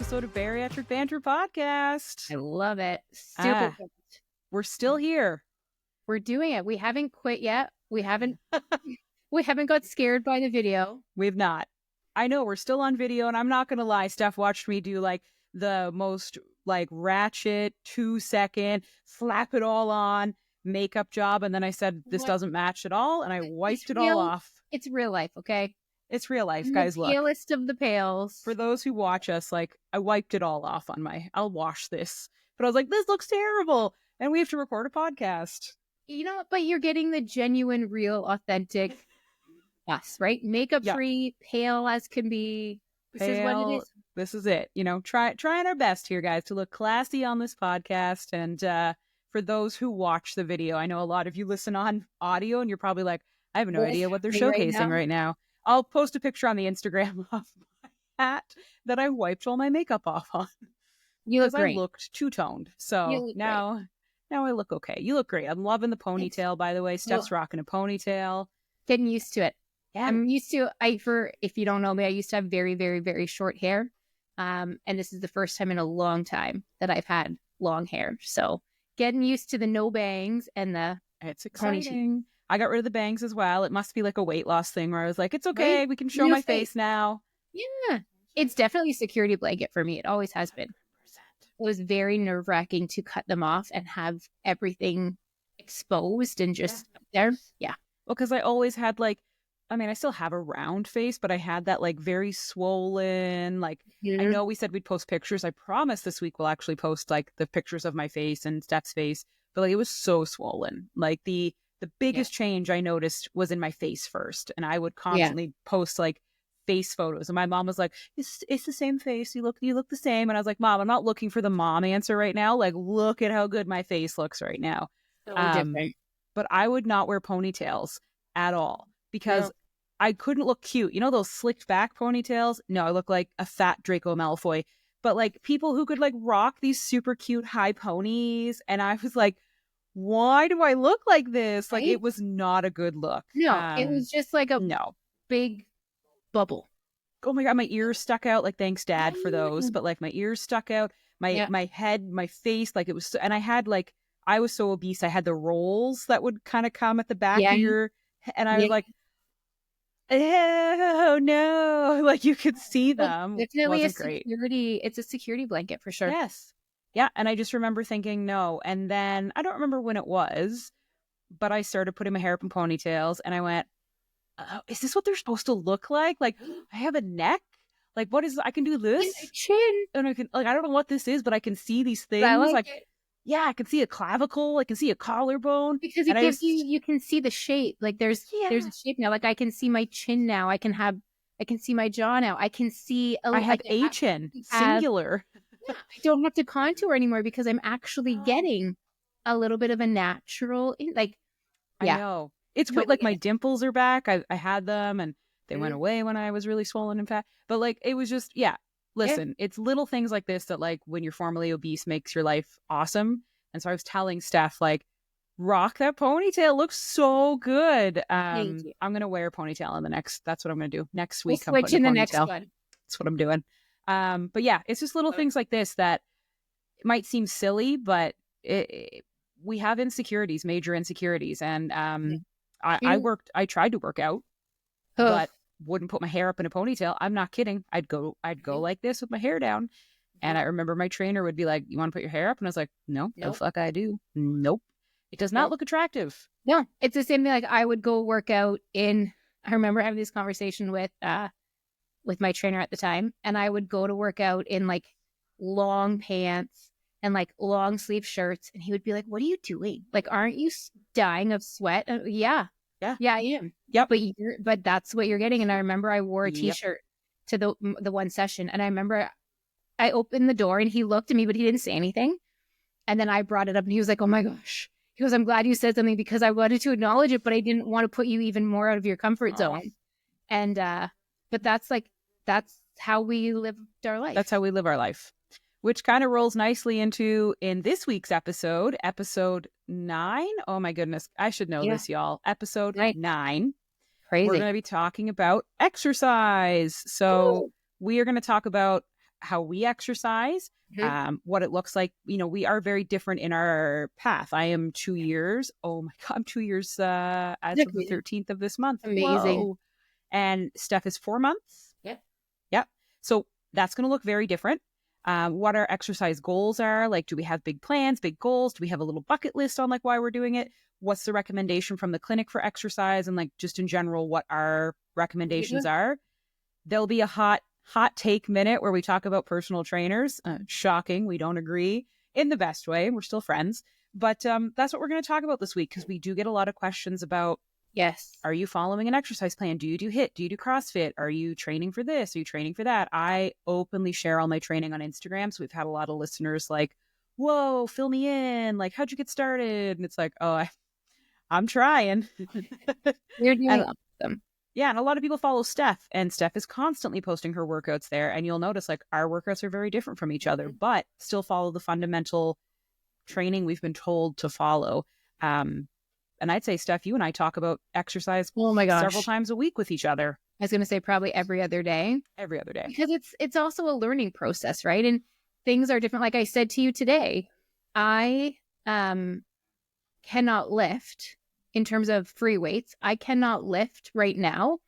episode of Bariatric Banter podcast. I love it. Super good. We're still here. We're doing it. We haven't quit yet. We haven't got scared by the video. We've not. I know we're still on video, and I'm not going to lie. Steph watched me do like the most like ratchet 2-second slap it all on makeup job. And then I said, this doesn't match at all. And I wiped it all off. It's real life. Okay. It's real life, guys. The palest of the pales. For those who watch us, like I wiped it all off on I'll wash this. But I was like, this looks terrible. And we have to record a podcast. You know, but you're getting the genuine, real, authentic us, right? Makeup free, pale as can be. This is what it is. This is it. You know, trying our best here, guys, to look classy on this podcast. And for those who watch the video, I know a lot of you listen on audio and you're probably like, I have no idea what they're showcasing right now. I'll post a picture on the Instagram of my hat that I wiped all my makeup off on. You look great. I looked two-toned. So now I look okay. You look great. I'm loving the ponytail, by the way. Steph's rocking a ponytail. Getting used to it. Yeah. I'm used to, if you don't know me, I used to have very, very, very short hair. And this is the first time in a long time that I've had long hair. So getting used to the no bangs and it's exciting. I got rid of the bangs as well. It must be like a weight loss thing where I was like, it's okay. Right? We can show my face now. Yeah. It's definitely a security blanket for me. It always has been. 100%. It was very nerve-wracking to cut them off and have everything exposed and just there. Yeah. Well, because I always had I still have a round face, but I had that like very swollen, I know we said we'd post pictures. I promise this week we'll actually post like the pictures of my face and Steph's face, but like it was so swollen. Like the biggest change I noticed was in my face first. And I would constantly post like face photos. And my mom was like, it's the same face. You look the same. And I was like, Mom, I'm not looking for the mom answer right now. Like, look at how good my face looks right now. So different. But I would not wear ponytails at all because I couldn't look cute. You know, those slicked back ponytails? No, I look like a fat Draco Malfoy. But like people who could like rock these super cute high ponies. And I was like, why do I look like this? Like, it was not a good look. No, it was just like a big bubble. Oh my God, my ears stuck out. Like, thanks, Dad, for those. But like, my ears stuck out. My head, my face, like it was. And I had like, I was so obese. I had the rolls that would kind of come at the back of your, and I was like, oh no! Like you could see them. Definitely security. It's a security blanket for sure. Yes. Yeah, and I just remember thinking no. And then, I don't remember when it was, but I started putting my hair up in ponytails, and I went, is this what they're supposed to look like? Like, I have a neck? Like, what is, I can do this? Chin. And I can, like, I don't know what this is, but I can see these things. I like it. Yeah, I can see a clavicle. I can see a collarbone. Because it gives you can see the shape. Like, there's a shape now. Like, I can see my chin now. I can see my jaw now. I can see. I have a chin, singular. I don't have to contour anymore because I'm actually getting a little bit of a natural, I know. It's weird. Like my dimples are back. I had them and they went away when I was really swollen and fat. But like, it was just, listen, it's little things like this that like when you're formerly obese makes your life awesome. And so I was telling Steph, like, rock that ponytail. Looks so good. I'm going to wear a ponytail in that's what I'm going to do. Next week, I'm switch in the next one. That's what I'm doing. But yeah, it's just little things like this that might seem silly, but we have insecurities, major insecurities. And I tried to work out, but wouldn't put my hair up in a ponytail. I'm not kidding. I'd go like this with my hair down. And I remember my trainer would be like, you want to put your hair up? And I was like, no, the fuck I do. Nope. It does not look attractive. No, it's the same thing. Like I would go work out I remember having this conversation with my trainer at the time, and I would go to work out in like long pants and like long sleeve shirts, and he would be like, what are you doing? Like, aren't you dying of sweat? Yeah, I am. Yep. But that's what you're getting. And I remember I wore a t-shirt to the one session, and I remember I opened the door and he looked at me, but he didn't say anything. And then I brought it up and he was like, oh my gosh. He goes, I'm glad you said something because I wanted to acknowledge it, but I didn't want to put you even more out of your comfort zone. And but that's how we live our life. That's how we live our life, which kind of rolls nicely into in this week's episode 9. Oh my goodness. I should know this, y'all. Episode 9. Crazy. We're going to be talking about exercise. So we are going to talk about how we exercise, Mhm. what it looks like. You know, we are very different in our path. I am 2 years. Oh my God, I'm 2 years as of the Exactly. 13th of this month. Amazing. Whoa. And Steph is 4 months. Yep. Yep. So that's going to look very different. What our exercise goals are. Like, do we have big plans, big goals? Do we have a little bucket list on like why we're doing it? What's the recommendation from the clinic for exercise? And like just in general, what our recommendations are. There'll be a hot take minute where we talk about personal trainers. Shocking. We don't agree in the best way. We're still friends. But that's what we're going to talk about this week, because we do get a lot of questions about, Yes. are you following an exercise plan? Do you do HIIT? Do you do CrossFit? Are you training for this? Are you training for that? I openly share all my training on Instagram. So we've had a lot of listeners like, whoa, fill me in. Like, how'd you get started? And it's like, oh, I'm trying. You're doing And awesome. yeah, and a lot of people follow Steph, and Steph is constantly posting her workouts there. And you'll notice like our workouts are very different from each other, but still follow the fundamental training we've been told to follow. And I'd say, Steph, you and I talk about exercise Oh my several gosh. times a week with each other. I was going to say probably every other day, Every other day. because it's also a learning process, right? And things are different. Like I said to you today, I cannot lift in terms of free weights. I cannot lift right now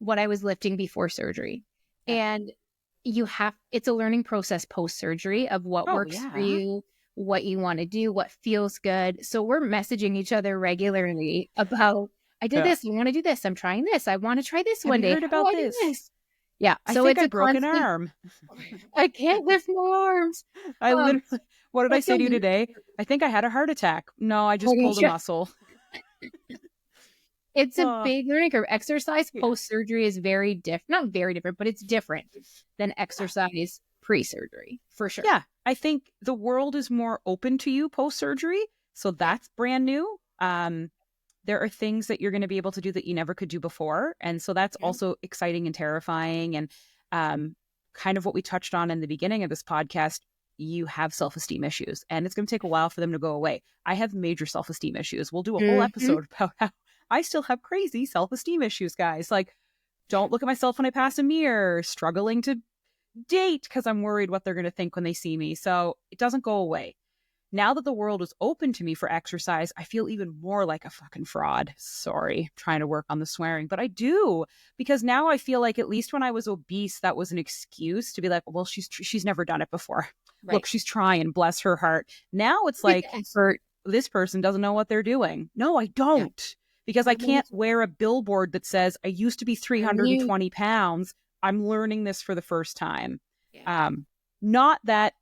what I was lifting before surgery. And it's a learning process post surgery of what works for you, what you want to do, what feels good. So we're messaging each other regularly about, I did this, I want to do this, I'm trying this, I want to try this Have one you day. heard How do about I do this? Yeah. I So think it's I a broke an constant, arm. I can't lift my arms. I literally, what did I It's say a to you today? I think I had a heart attack. No, I just pulled a muscle. It's a big learning curve. Exercise Yeah. post-surgery is very different. Not very different, but it's different than exercise pre-surgery, for sure. Yeah, I think the world is more open to you post-surgery. So that's brand new. There are things that you're going to be able to do that you never could do before. And so that's also exciting and terrifying. And kind of what we touched on in the beginning of this podcast, you have self-esteem issues, and it's going to take a while for them to go away. I have major self-esteem issues. We'll do a whole episode about how I still have crazy self-esteem issues, guys. Like, don't look at myself when I pass a mirror, struggling to date because I'm worried what they're going to think when they see me. So it doesn't go away. Now that the world is open to me for exercise, I feel even more like a fucking fraud. Sorry, trying to work on the swearing, but I do, because now I feel like at least when I was obese, that was an excuse to be like, well, she's never done it before. Right. Look, she's trying, bless her heart. Now it's like, this person doesn't know what they're doing. No, I don't. Because I can't wear a billboard that says, I used to be 320 pounds. I'm learning this for the first time. Not that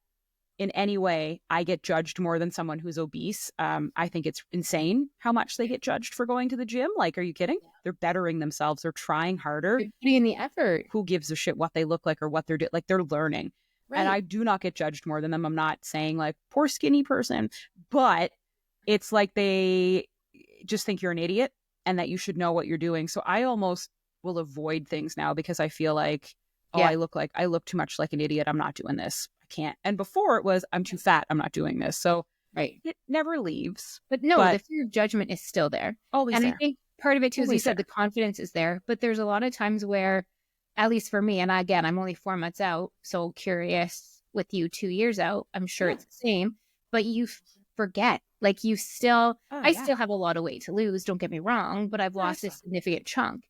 in any way I get judged more than someone who's obese. I think it's insane how much they get judged for going to the gym. Like, are you kidding? They're bettering themselves. They're trying harder. They're putting in the effort. Who gives a shit what they look like or what they're doing? Like, they're learning. Right. And I do not get judged more than them. I'm not saying like, poor skinny person, but it's like they just think you're an idiot and that you should know what you're doing. So I almost will avoid things now because I feel like, I look too much like an idiot. I'm not doing this. I can't. And before it was, I'm too fat. I'm not doing this. So it never leaves. But the fear of judgment is still there. Always and there. I think part of it too, as you said, the confidence is there. But there's a lot of times where, at least for me, and again, I'm only 4 months out, so curious with you 2 years out, I'm sure it's the same, but you forget. Like you still, I still have a lot of weight to lose, don't get me wrong, but I've lost a significant chunk.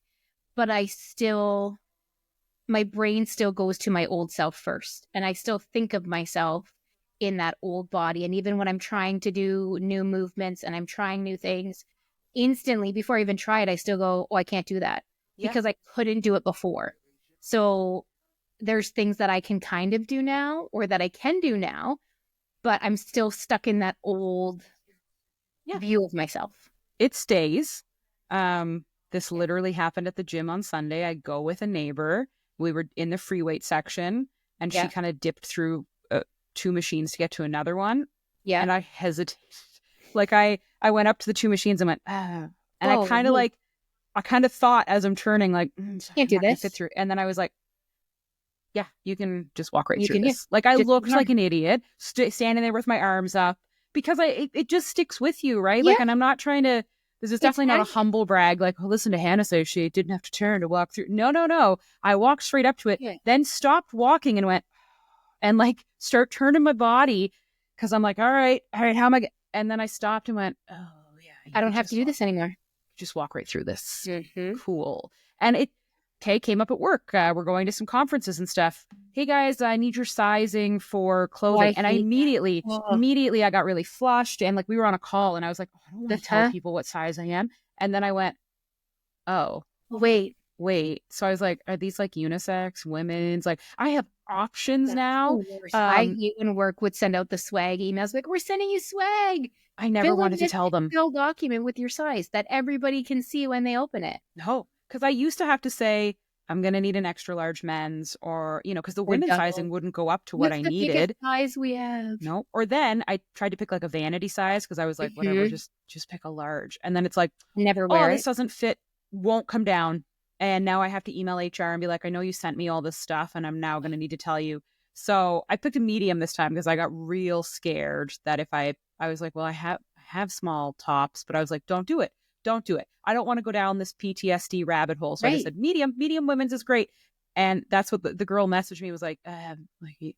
But my brain still goes to my old self first. And I still think of myself in that old body. And even when I'm trying to do new movements and I'm trying new things, instantly, before I even try it, I still go, I can't do that because I couldn't do it before. So there's things that I can kind of do now or that I can do now, but I'm still stuck in that old view of myself. It stays. This literally happened at the gym on Sunday. I go with a neighbor. We were in the free weight section and she kind of dipped through 2 machines to get to another one. Yeah. And I hesitated. Like I went up to the 2 machines and went, and I kind of thought as I'm turning, like, can't do this. Fit through. And then I was like, yeah, you can just walk right through this. Like I looked like an idiot standing there with my arms up because it just sticks with you, right? Like, and I'm not trying to, this is definitely not a humble brag. Like, listen to Hannah say she didn't have to turn to walk through. No. I walked straight up to it, then stopped walking and went, and like start turning my body because I'm like, all right, how am I? And then I stopped and went, oh yeah, I don't have to do this anymore. Just walk right through this. Mm-hmm. Cool. And it came up at work. We're going to some conferences and stuff. Hey guys, I need your sizing for clothing. And I immediately I got really flushed, and like we were on a call and I was like, oh, I don't want to tell people what size I am. And then I went, oh, wait. So I was like, are these like unisex, women's? Like I have options now. In work would send out the swag emails like, we're sending you swag. I never wanted to tell them. Fill document with your size that everybody can see when they open it. No, because I used to have to say, I'm going to need an extra large men's, or, you know, because the women's sizing wouldn't go up to what I needed. Size we have. No. Or then I tried to pick like a vanity size because I was like, whatever, just pick a large. And then it's like, never wear this doesn't fit, won't come down. And now I have to email HR and be like, I know you sent me all this stuff and I'm now going to need to tell you. So I picked a medium this time because I got real scared that if I was like, well, I have small tops, but I was like, don't do it. I don't want to go down this PTSD rabbit hole. So I just said medium women's is great. And that's what the girl messaged me, was like you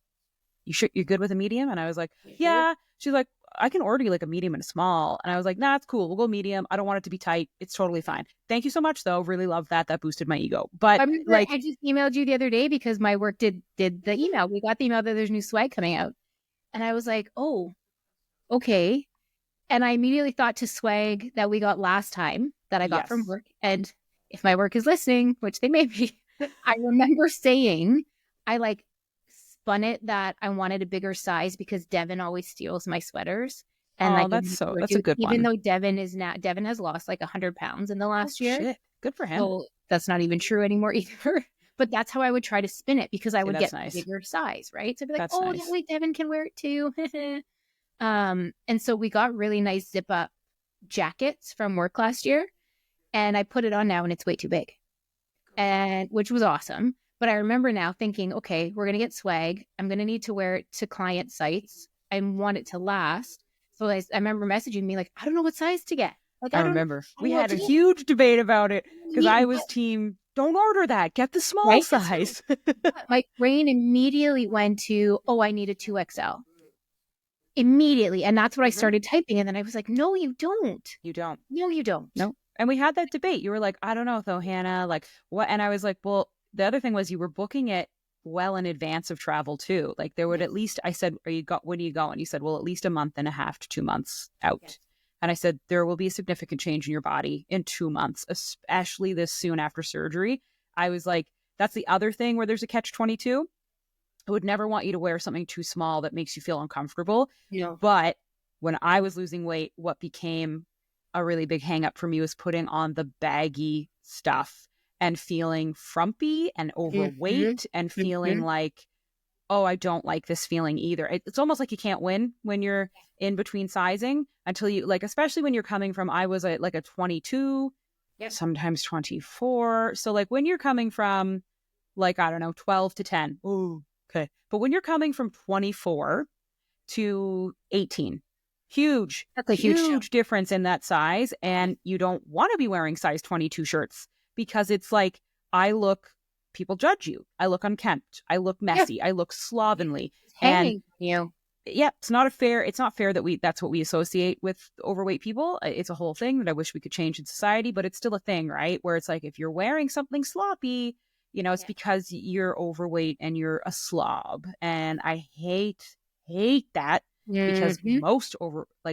sure you're good with a medium? And I was like, yeah. She's like, I can order you like a medium and a small. And I was like, nah, it's cool. We'll go medium. I don't want it to be tight. It's totally fine. Thank you so much though. Really love that. That boosted my ego. But I just emailed you the other day because my work did the email. We got the email that there's new swag coming out. And I was like, oh, okay. And I immediately thought to swag that we got last time that I got from work. And if my work is listening, which they may be, I remember saying, I like spun it that I wanted a bigger size because Devin always steals my sweaters. And that's a good one. Even though Devin has lost like 100 pounds in the last year. Shit. Good for him. So that's not even true anymore either. But that's how I would try to spin it because I would get a bigger size, right? So I'd be like, that way Devin can wear it too. And so we got really nice zip up jackets from work last year, and I put it on now and it's way too big, and which was awesome. But I remember now thinking, okay, we're going to get swag. I'm going to need to wear it to client sites. I want it to last. So I remember messaging me like, I don't know what size to get. Like, I remember we had a huge debate about it because I was team, don't order that. Get the small size. My brain immediately went to, I need a 2XL. Immediately. And that's what I started typing. And then I was like, no, you don't. You don't. No, you don't. No. And we had that debate. You were like, I don't know though, Hannah, like what? And I was like, well, the other thing was you were booking it well in advance of travel too. Like there would at least, I said, when are you going? You said, well, at least a month and a half to 2 months out. Yes. And I said, there will be a significant change in your body in 2 months, especially this soon after surgery. I was like, that's the other thing where there's a catch-22. I would never want you to wear something too small that makes you feel uncomfortable. Yeah. But when I was losing weight, what became a really big hang up for me was putting on the baggy stuff and feeling frumpy and overweight and feeling like, oh, I don't like this feeling either. It's almost like you can't win when you're in between sizing until you, like, especially when you're coming from, I was like a 22, sometimes 24. So like when you're coming from like, I don't know, 12 to 10. Ooh. Okay. But when you're coming from 24 to 18, that's a huge difference in that size. And you don't want to be wearing size 22 shirts because it's like, people judge you. I look unkempt. I look messy. Yeah. I look slovenly. And you. Yeah, it's not fair that that's what we associate with overweight people. It's a whole thing that I wish we could change in society, but it's still a thing, right? Where it's like, if you're wearing something sloppy, you know, it's because you're overweight and you're a slob. And I hate that because most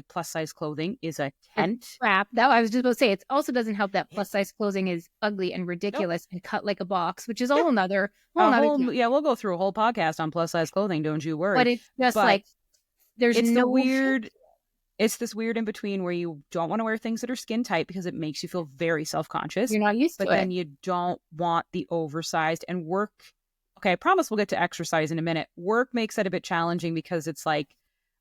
plus size clothing is a tent. Crap. That I was just about to say, it also doesn't help that plus size clothing is ugly and ridiculous and cut like a box, which is a whole nother. We'll go through a whole podcast on plus size clothing. Don't you worry. But it's just it's this weird in between where you don't want to wear things that are skin tight because it makes you feel very self-conscious. You're not used to it. But then you don't want the oversized, and work. Okay, I promise we'll get to exercise in a minute. Work makes it a bit challenging because it's like,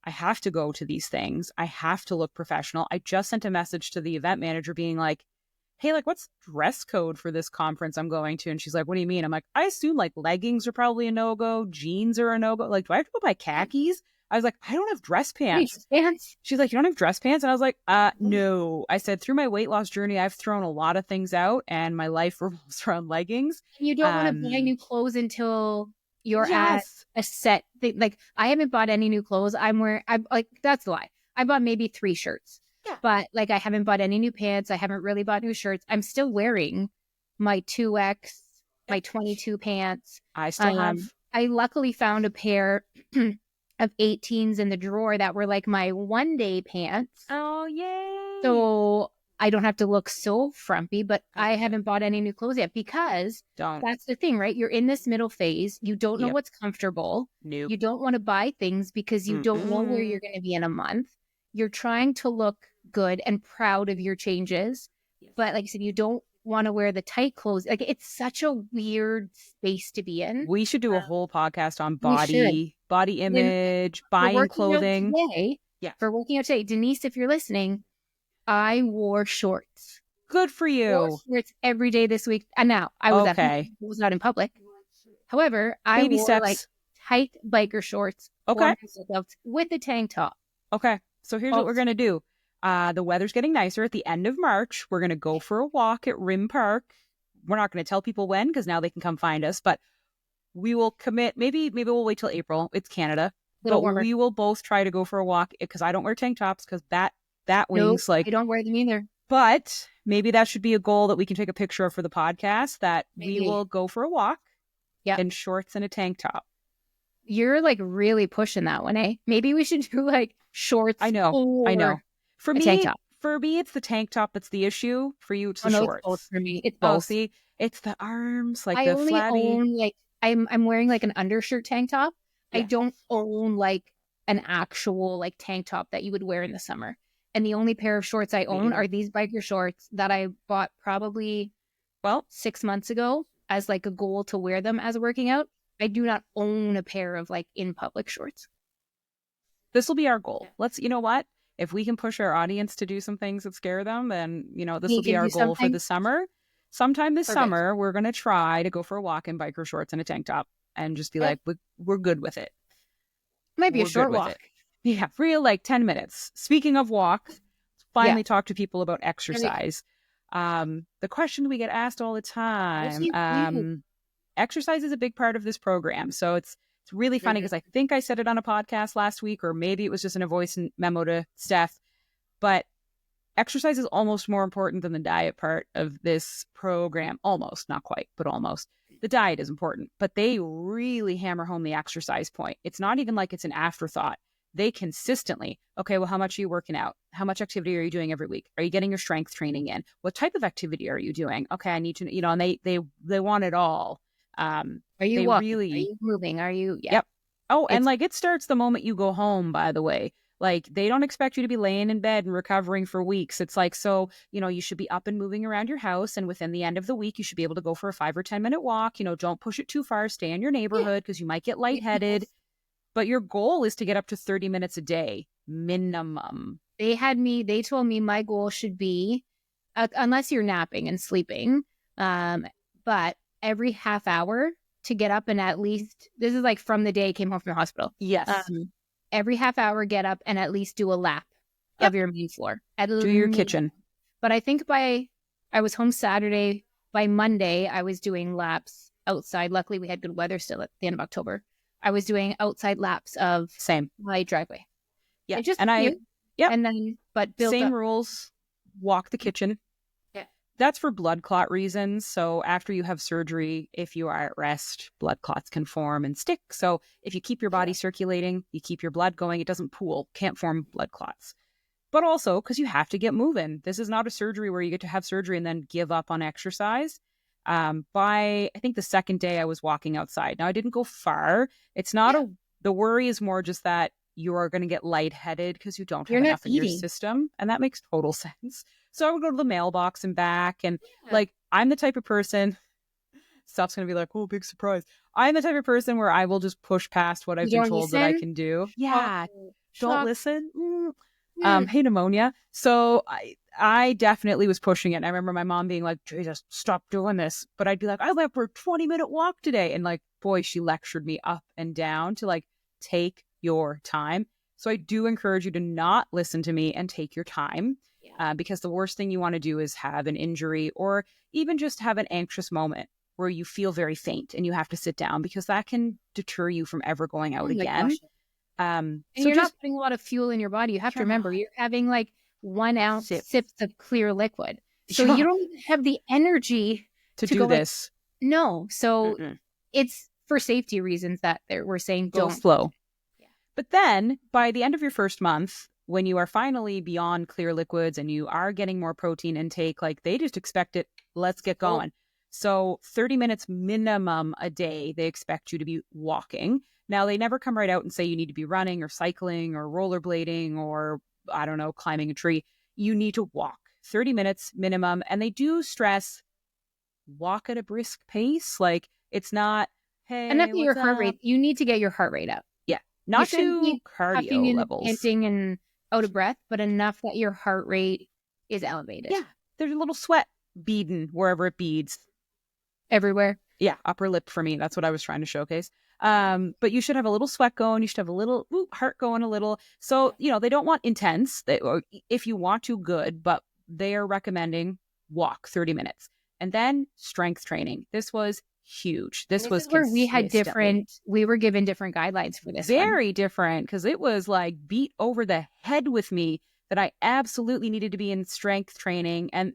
I have to go to these things. I have to look professional. I just sent a message to the event manager being like, hey, like, what's dress code for this conference I'm going to? And she's like, what do you mean? I'm like, I assume like leggings are probably a no-go. Jeans are a no-go. Like, do I have to go buy khakis? I was like, I don't have dress pants. She's like, you don't have dress pants? And I was like, no. I said, through my weight loss journey, I've thrown a lot of things out and my life revolves around leggings. You don't want to buy new clothes until you're at Yes. a set thing. Like, I haven't bought any new clothes. I'm like, that's a lie. I bought maybe 3 shirts, Yeah. but like, I haven't bought any new pants. I haven't really bought new shirts. I'm still wearing my 2X, my 22 pants. I still have. I luckily found a pair of 18s in the drawer that were like my one day pants. Oh, yay. So I don't have to look so frumpy, but I haven't bought any new clothes yet because that's the thing, right? You're in this middle phase. You don't know what's comfortable. Nope. You don't want to buy things because you don't know where you're going to be in a month. You're trying to look good and proud of your changes. But like I said, you don't want to wear the tight clothes. Like, it's such a weird space to be in. We should do a whole podcast on body image, buying clothing. For working out today, Denise, if you're listening, I wore shorts. Good for you. I wore shorts every day this week. And now I was at home. I was not in public. However, I wore like tight biker shorts with a tank top. Okay. So here's what we're going to do. The weather's getting nicer at the end of March. We're going to go for a walk at Rim Park. We're not going to tell people when because now they can come find us, but we will commit. Maybe we'll wait till April. It's Canada. But we will both try to go for a walk because I don't wear tank tops because that wings like... I don't wear them either. But maybe that should be a goal that we can take a picture of for the podcast, that we will go for a walk in shorts and a tank top. You're like really pushing that one, eh? Maybe we should do like shorts. I know. For me, tank top. For me, it's the tank top that's the issue. For you, it's the shorts. It's both for me. It's both. See, it's the arms, like I the only flabby. own like I'm wearing like an undershirt tank top. I don't own like an actual like tank top that you would wear in the summer. And the only pair of shorts I own are these biker shorts that I bought probably 6 months ago as like a goal to wear them as working out. I do not own a pair of like in public shorts. This will be our goal. You know what? If we can push our audience to do some things that scare them, then, this will be our goal for the summer. Sometime this summer, we're going to try to go for a walk in biker shorts and a tank top and just be like, we're good with it. Might be a short walk. Yeah, real like 10 minutes. Speaking of walk, finally talk to people about exercise. The question we get asked all the time, exercise is a big part of this program. So it's really funny because I think I said it on a podcast last week, or maybe it was just in a voice memo to Steph, but exercise is almost more important than the diet part of this program. Almost, not quite, but almost. The diet is important, but they really hammer home the exercise point. It's not even like it's an afterthought. They consistently, okay, well, how much are you working out? How much activity are you doing every week? Are you getting your strength training in? What type of activity are you doing? Okay, I need to, and they want it all. Are you walking? Are you moving? Are you? Yeah. Yep. Oh, and like it starts the moment you go home, by the way. Like they don't expect you to be laying in bed and recovering for weeks. It's like, so, you should be up and moving around your house. And within the end of the week, you should be able to go for a 5 or 10 minute walk. Don't push it too far. Stay in your neighborhood because you might get lightheaded. But your goal is to get up to 30 minutes a day, minimum. They told me my goal should be, unless you're napping and sleeping, but every half hour to get up and at least, this is like from the day I came home from the hospital. Yes. Every half hour, get up and at least do a lap of your main floor. Do your kitchen. But I think I was home Saturday. By Monday, I was doing laps outside. Luckily, we had good weather still at the end of October. I was doing outside laps of my driveway. Yeah. But same rules, walk the kitchen. Yeah. That's for blood clot reasons. So after you have surgery, if you are at rest, blood clots can form and stick. So if you keep your body circulating, you keep your blood going, it doesn't pool, can't form blood clots. But also because you have to get moving. This is not a surgery where you get to have surgery and then give up on exercise. By I think the second day I was walking outside. Now I didn't go far. It's not the worry is more just that you are going to get lightheaded because you don't have enough in your system. And that makes total sense. So I would go to the mailbox and back. And like, I'm the type of person, Steph's going to be like, oh, big surprise. I'm the type of person where I will just push past what I've been told that I can do. Yeah. Don't listen. Hey, pneumonia. So I definitely was pushing it. And I remember my mom being like, Jesus, stop doing this. But I'd be like, I went for a 20-minute walk today. And like, boy, she lectured me up and down to like, take your time. So I do encourage you to not listen to me and take your time. Because the worst thing you want to do is have an injury or even just have an anxious moment. where you feel very faint and you have to sit down, because that can deter you from ever going out Oh my again. gosh. And So you're just not putting a lot of fuel in your body. You have to remember, not. you're having like 1 ounce Sip. sips of clear liquid. So Yeah. you don't even have the energy to to do go like, this. no. So Mm-mm. it's for safety reasons that we're saying Go don't. slow. Yeah. But then by the end of your first month, when you are finally beyond clear liquids and you are getting more protein intake, like they just expect it, let's get going. So 30 minutes minimum a day, they expect you to be walking. Now, they never come right out and say you need to be running or cycling or rollerblading or, I don't know, climbing a tree. You need to walk 30 minutes minimum. And they do stress walk at a brisk pace. Like it's not, Enough hey, of your what's heart up? rate. You need to get your heart rate up. Yeah, You not shouldn't to be puffing cardio and levels. panting and out of breath, but enough that your heart rate is elevated. Yeah, there's a little sweat beading wherever it beads. Everywhere. Yeah, upper lip for me. That's what I was trying to showcase. But you should have a little sweat going. You should have a little heart going a little. So, they don't want intense. Or if you want to, good, but they are recommending walk 30 minutes. And then strength training. This was huge. This was where we had we were given different guidelines for this very different, because it was like beat over the head with me that I absolutely needed to be in strength training. And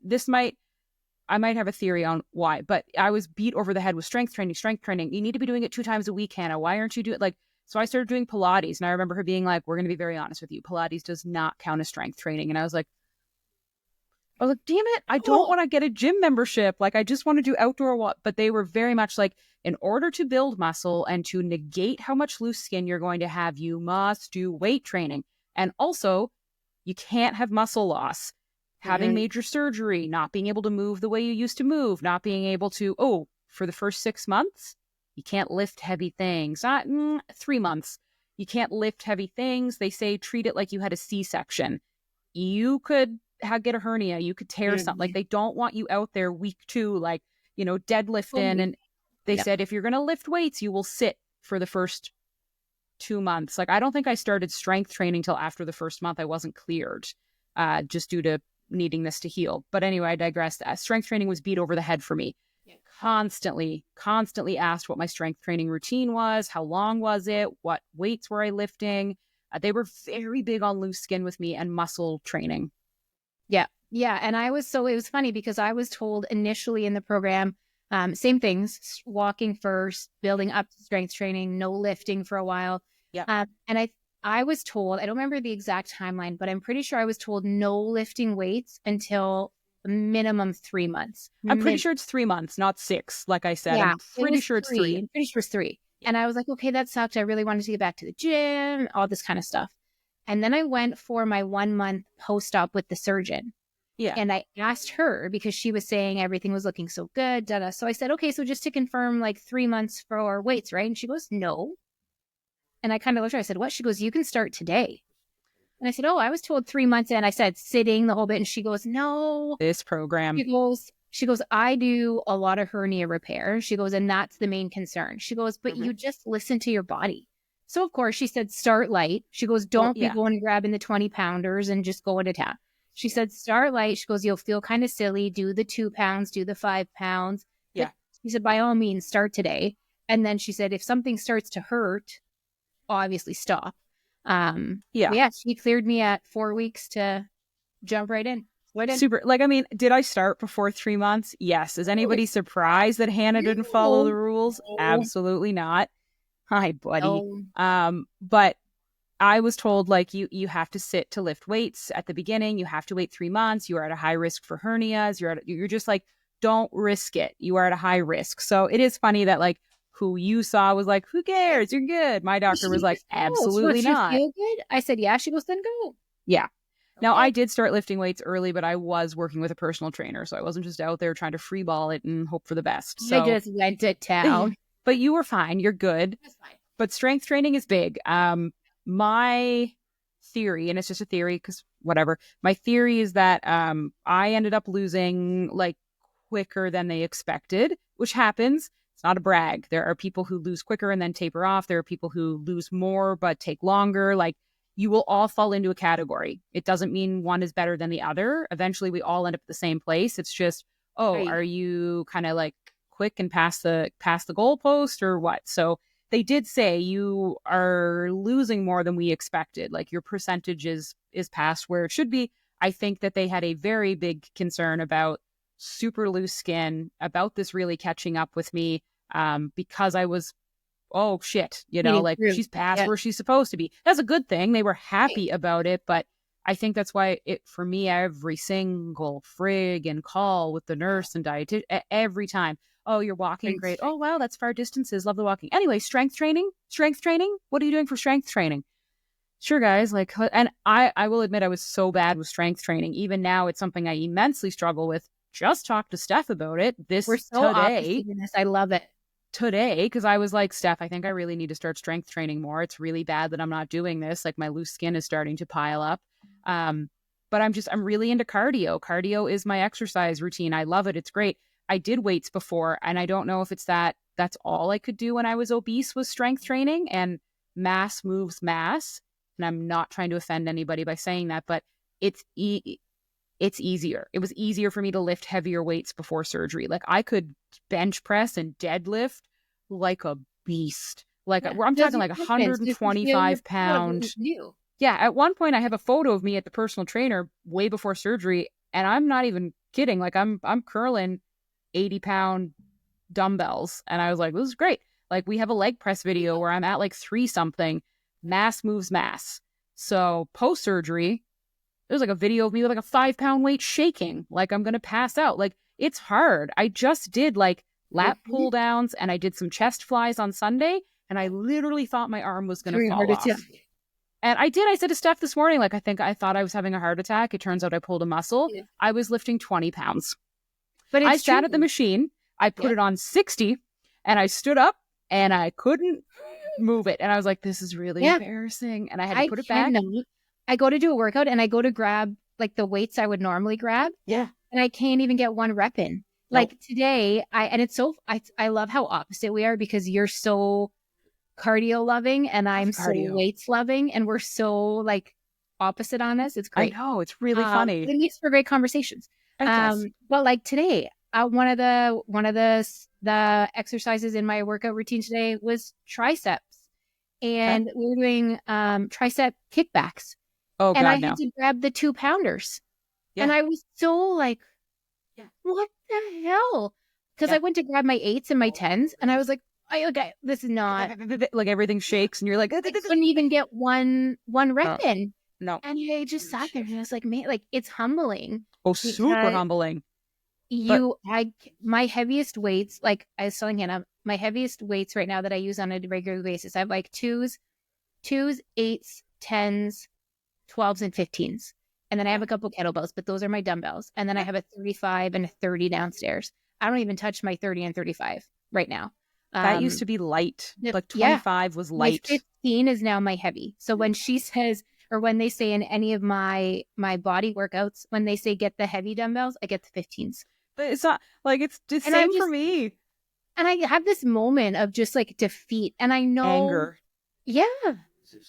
I might have a theory on why, but I was beat over the head with strength training. You need to be doing it 2 times a week, Hannah. Why aren't you doing it? Like, so I started doing Pilates, and I remember her being like, we're going to be very honest with you. Pilates does not count as strength training. And I was like, damn it. I don't want to get a gym membership. Like, I just want to do outdoor walk. But they were very much like, in order to build muscle and to negate how much loose skin you're going to have, you must do weight training. And also, you can't have muscle loss. Having major surgery, not being able to move the way you used to move, not being able to, for the first 6 months, you can't lift heavy things. Not 3 months. You can't lift heavy things. They say treat it like you had a C-section. You could get a hernia. You could tear something. Like, they don't want you out there week 2, like, deadlifting. And they said, if you're going to lift weights, you will sit for the first 2 months. Like, I don't think I started strength training till after the first month. I wasn't cleared just due to needing this to heal. But anyway, I digress. Strength training was beat over the head for me. Constantly asked what my strength training routine was, how long was it, what weights were I lifting. They were very big on loose skin with me and muscle training. Yeah. And it was funny because I was told initially in the program, same things, walking first, building up to strength training, no lifting for a while. Yeah. And I was told, I don't remember the exact timeline, but I'm pretty sure I was told no lifting weights until minimum 3 months. I'm pretty sure it's 3 months, not 6. Like I said, yeah, I'm pretty sure it's 3. I'm pretty sure it's 3. And I was like, okay, that sucked. I really wanted to get back to the gym, all this kind of stuff. And then I went for my 1 month post-op with the surgeon. Yeah. And I asked her because she was saying everything was looking so good. So I said, okay, so just to confirm, like 3 months for weights, right? And she goes, no. And I kind of looked at her. I said, what? She goes, you can start today. And I said, oh, I was told 3 months. And I said, sitting the whole bit. And she goes, no. This program. She goes, I do a lot of hernia repair. She goes, and that's the main concern. She goes, but you just listen to your body. So, of course, she said, start light. She goes, don't be going and grabbing the 20 pounders and just go to town. She said, start light. She goes, you'll feel kind of silly. Do the 2 pounds, do the 5 pounds. Yeah. But she said, by all means, start today. And then she said, if something starts to hurt, obviously stop. She cleared me at 4 weeks to jump right in. Super. Like, I mean, did I start before 3 months? Yes. Is anybody surprised that Hannah didn't follow the rules? Absolutely not. Hi, buddy. But I was told, like, you have to sit to lift weights at the beginning. You have to wait 3 months. You are at a high risk for hernias. You're just like, don't risk it. You are at a high risk. So it is funny that, like, who you saw was like, who cares? You're good. My doctor was like, absolutely not. You feel good? I said, yeah. She goes, then go. Yeah. Now, I did start lifting weights early, but I was working with a personal trainer. So I wasn't just out there trying to free ball it and hope for the best. So I just went to town. But you were fine. You're good. That's fine. But strength training is big. My theory, and it's just a theory because whatever, my theory is that I ended up losing like quicker than they expected, which happens. It's not a brag. There are people who lose quicker and then taper off. There are people who lose more but take longer. Like, you will all fall into a category. It doesn't mean one is better than the other. Eventually, we all end up at the same place. It's just, are you kind of like quick and pass the goalpost or what? So they did say you are losing more than we expected. Like your percentage is past where it should be. I think that they had a very big concern about super loose skin, about this really catching up with me, because I was, oh shit, like she's past where she's supposed to be. That's a good thing. They were happy about it, but I think that's why for me, every single friggin' call with the nurse and dietitian, every time, oh, you're walking great. Oh, wow, that's far distances. Love the walking. Anyway, strength training. What are you doing for strength training? Sure, guys. Like, and I will admit I was so bad with strength training. Even now, it's something I immensely struggle with. Just talk to Steph about it. We're so today. I love it. Today, because I was like, Steph, I think I really need to start strength training more. It's really bad that I'm not doing this. Like my loose skin is starting to pile up. But I'm really into cardio. Cardio is my exercise routine. I love it. It's great. I did weights before, and I don't know if it's that's all I could do when I was obese was strength training, and mass moves mass. And I'm not trying to offend anybody by saying that, but it's easier. It was easier for me to lift heavier weights before surgery. Like I could bench press and deadlift like a beast. Like I'm talking like 125 pound. Yeah. At one point I have a photo of me at the personal trainer way before surgery. And I'm not even kidding. Like I'm curling 80-pound dumbbells. And I was like, this is great. Like we have a leg press video where I'm at like 3 something. Mass moves mass. So post-surgery, there's like a video of me with like a 5-pound weight shaking. Like I'm going to pass out. Like it's hard. I just did like lat pull downs and I did some chest flies on Sunday. And I literally thought my arm was going to fall off. And I did. I said to Steph this morning, like, I thought I was having a heart attack. It turns out I pulled a muscle. Yeah. I was lifting 20 pounds. But I sat at the machine. I put it on 60 and I stood up and I couldn't move it. And I was like, this is really embarrassing. And I had to put it back. I go to do a workout and I go to grab like the weights I would normally grab. Yeah. And I can't even get 1 rep in. Like today, I love how opposite we are because you're so cardio loving and I'm so weights loving and we're so like opposite on this. It's great. I know, it's really funny. It makes for great conversations. But like today, one of the exercises in my workout routine today was triceps, and we were doing tricep kickbacks. Oh, God, and I had to grab the 2-pounders, and I was so like, what the hell? Because I went to grab my 8s and my 10s, and I was like, this is not like everything shakes, and you're like, I couldn't even get one rep in. No, and I just sat there, and I was like, man, like it's humbling. Oh, super humbling. My heaviest weights, like I was telling Hannah, my heaviest weights right now that I use on a regular basis, I have like 2s, 8s, 10s, 12s, and 15s. And then I have a couple kettlebells, but those are my dumbbells. And then I have a 35 and a 30 downstairs. I don't even touch my 30 and 35 right now. That used to be light. Like 25 was light. My 15 is now my heavy. So when she says, or when they say in any of my body workouts, when they say get the heavy dumbbells, I get the 15s. But it's not like it's the same for me. And I have this moment of just like defeat, and I know anger. Yeah.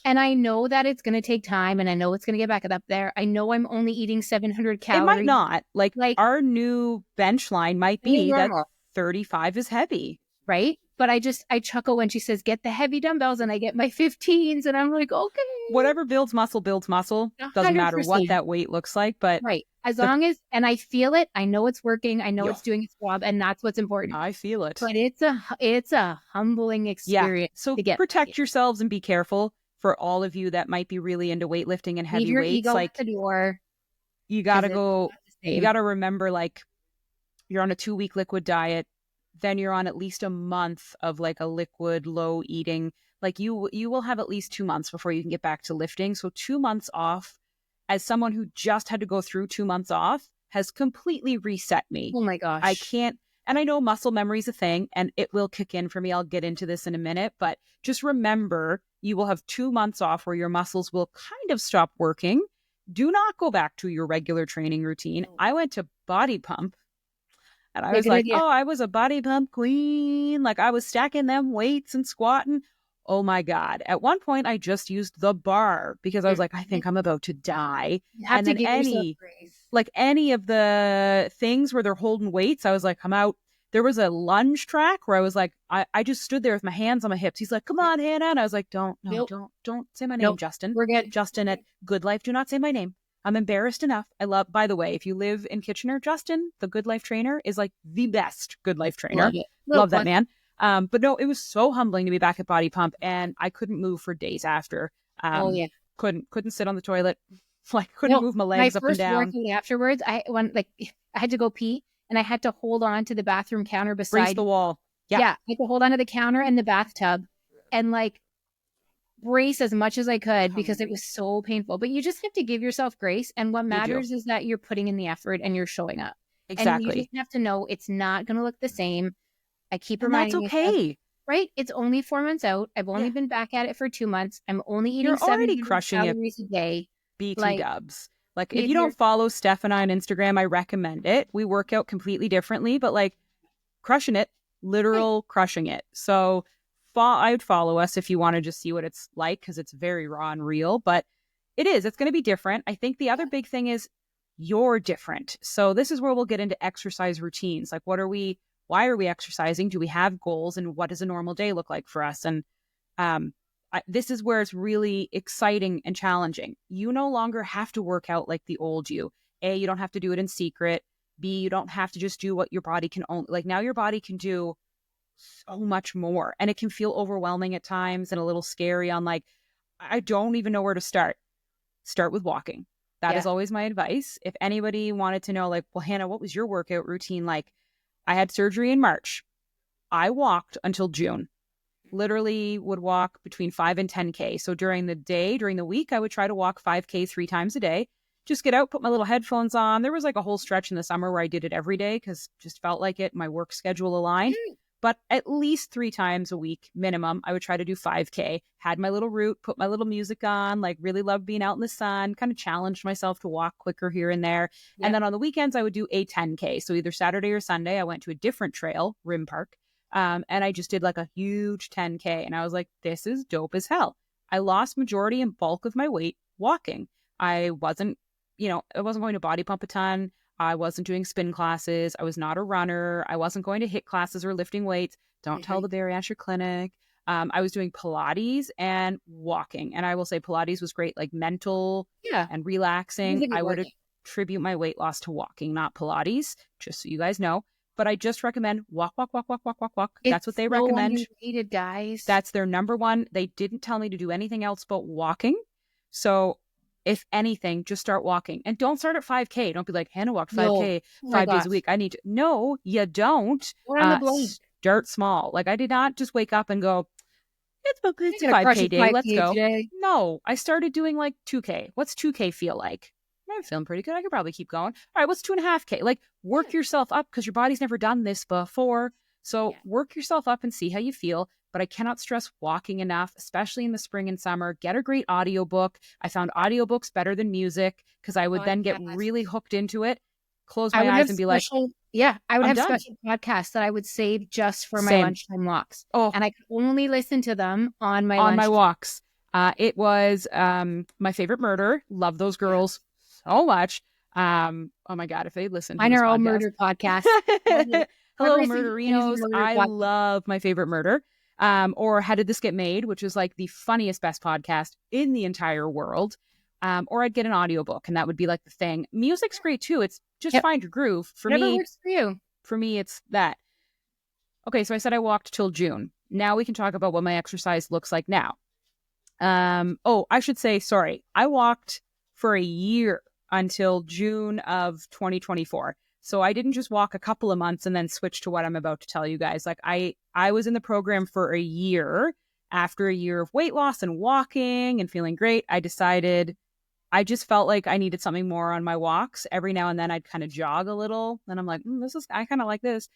And I know that it's going to take time, and I know it's going to get back up there. I know I'm only eating 700 calories. It might not. Like our new bench line might be that 35 is heavy. Right? But I chuckle when she says, get the heavy dumbbells, and I get my 15s, and I'm like, okay. Whatever builds muscle builds muscle. 100%. Doesn't matter what that weight looks like, but. Right. As long as, and I feel it, I know it's working, I know it's doing its job, and that's what's important. I feel it. But it's a humbling experience. So protect yourselves and be careful for all of you that might be really into weightlifting and heavy weights. Ego like at the door. You got to go, you got to remember, like, you're on a 2-week liquid diet. Then you're on at least a month of like a liquid low eating. Like you will have at least 2 months before you can get back to lifting. So 2 months off, as someone who just had to go through 2 months off, has completely reset me. Oh my gosh. I can't. And I know muscle memory is a thing and it will kick in for me. I'll get into this in a minute, but just remember you will have 2 months off where your muscles will kind of stop working. Do not go back to your regular training routine. I went to Body Pump. And I was like, I was a Body Pump queen. Like I was stacking them weights and squatting. Oh my God. At one point, I just used the bar because I was like, I think I'm about to die. You have to give yourself grace. Like any of the things where they're holding weights, I was like, I'm out. There was a lunge track where I was like, I just stood there with my hands on my hips. He's like, come on, Hannah. And I was like, don't say my name, Justin. We're good. Justin at Good Life, do not say my name. I'm embarrassed enough. By the way, if you live in Kitchener, Justin, the Good Life trainer, is like the best Good Life trainer. Love that man. But no, it was so humbling to be back at Body Pump, and I couldn't move for days after. Couldn't sit on the toilet. Like couldn't move my legs up and down. My first workout afterwards, I had to go pee, and I had to hold on to the bathroom counter beside brace the wall. Yeah, I had to hold on to the counter and the bathtub, and like brace as much as I could because it was so painful. But you just have to give yourself grace, and what matters is that you're putting in the effort and you're showing up. Exactly. And you just have to know it's not going to look the same. I keep reminding that's okay. myself, right? It's only 4 months out. I've only been back at it for 2 months. I'm only eating 700 calories a day. BT dubs. Like if you don't follow Steph and I on Instagram, I recommend it. We work out completely differently, but like crushing it, crushing it. So I would follow us if you want to just see what it's like, because it's very raw and real, but it's going to be different. I think the other big thing is you're different. So this is where we'll get into exercise routines. Like why are we exercising? Do we have goals? And what does a normal day look like for us? And this is where it's really exciting and challenging. You no longer have to work out like the old you. A, you don't have to do it in secret. B, you don't have to just do what your body can only, like now your body can do so much more, and it can feel overwhelming at times and a little scary on like, I don't even know where to start. Start with walking. That is always my advice. If anybody wanted to know like, well, Hannah, what was your workout routine like? I had surgery in March. I walked until June. Literally would walk between 5 and 10K. So during the week, I would try to walk 5K 3 times a day. Just get out, put my little headphones on. There was like a whole stretch in the summer where I did it every day because just felt like it. My work schedule aligned. But at least 3 times a week minimum, I would try to do 5K. Had my little route, put my little music on, like really loved being out in the sun, kind of challenged myself to walk quicker here and there. Yeah. And then on the weekends, I would do a 10K. So either Saturday or Sunday, I went to a different trail, Rim Park. And I just did like a huge 10K. And I was like, this is dope as hell. I lost majority and bulk of my weight walking. I wasn't going to Body Pump a ton. I wasn't doing spin classes. I was not a runner. I wasn't going to HIIT classes or lifting weights. Don't tell the bariatric clinic. I was doing Pilates and walking. And I will say Pilates was great, like mental and relaxing. I would attribute my weight loss to walking, not Pilates, just so you guys know. But I just recommend walk. That's what they recommend. Underrated, guys. That's their number one. They didn't tell me to do anything else but walking. So if anything, just start walking. And don't start at 5K. Don't be like, Hannah walked 5K 5 days a week. I need to. No, you don't. Start small. Like I did not just wake up and go, it's a 5K day. Let's go. Today. No, I started doing like 2K. What's 2K feel like? I'm feeling pretty good. I could probably keep going. All right, what's 2.5K? Like work yourself up because your body's never done this before. So work yourself up and see how you feel. But I cannot stress walking enough, especially in the spring and summer. Get a great audiobook. I found audiobooks better than music because I would then get really hooked into it, close my eyes and be like, I would have special podcasts that I would save just for my lunchtime walks. And I could only listen to them on my walks. It was My Favorite Murder. Love those girls so much. Oh my God, if they listen to mine this are all podcast. Murder podcasts. Hello, Murderinos. I love My Favorite Murder. Or How Did This Get Made, which is like the funniest, best podcast in the entire world. Or I'd get an audiobook, and that would be like the thing. Music's great too. It's just find your groove. Whatever works for you. For me, it's that. Okay, so I said I walked till June. Now we can talk about what my exercise looks like now. I should say, sorry. I walked for a year until June of 2024. So I didn't just walk a couple of months and then switch to what I'm about to tell you guys. Like I was in the program for a year. After a year of weight loss and walking and feeling great, I just felt like I needed something more on my walks. Every now and then I'd kind of jog a little. And I'm like, I kind of like this.